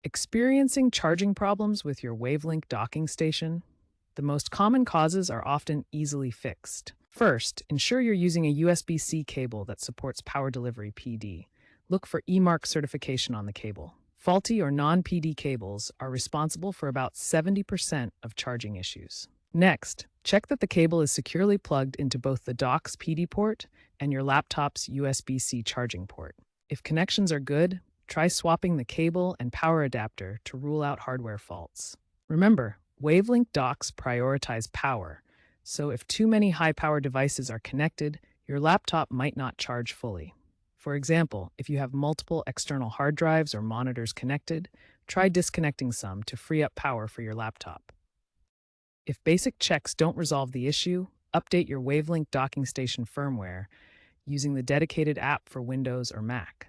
Experiencing charging problems with your Wavlink docking station? The most common causes are often easily fixed. First, ensure you're using a USB-C cable that supports power delivery PD. Look for EMARC certification on the cable. Faulty or non-PD cables are responsible for about 70% of charging issues. Next, check that the cable is securely plugged into both the dock's PD port and your laptop's USB-C charging port. If connections are good, try swapping the cable and power adapter to rule out hardware faults. Remember, Wavlink docks prioritize power, so if too many high-power devices are connected, your laptop might not charge fully. For example, if you have multiple external hard drives or monitors connected, try disconnecting some to free up power for your laptop. If basic checks don't resolve the issue, update your Wavlink docking station firmware using the dedicated app for Windows or Mac.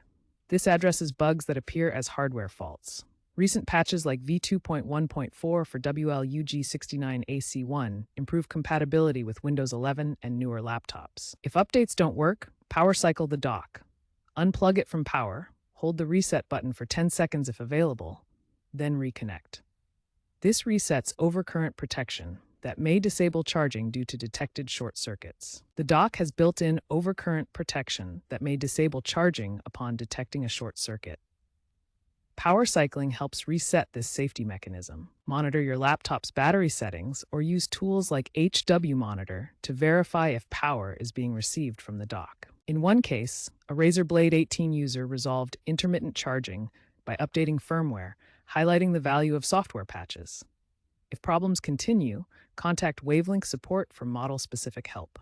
This addresses bugs that appear as hardware faults. Recent patches like v2.1.4 for WLUG69AC1 improve compatibility with Windows 11 and newer laptops. If updates don't work, power cycle the dock. Unplug it from power, hold the reset button for 10 seconds if available, then reconnect. This resets overcurrent protection that may disable charging due to detected short circuits. The dock has built-in overcurrent protection that may disable charging upon detecting a short circuit. Power cycling helps reset this safety mechanism. Monitor your laptop's battery settings or use tools like HW Monitor to verify if power is being received from the dock. In one case, a Razer Blade 18 user resolved intermittent charging by updating firmware, highlighting the value of software patches. If problems continue, contact Wavlink support for model-specific help.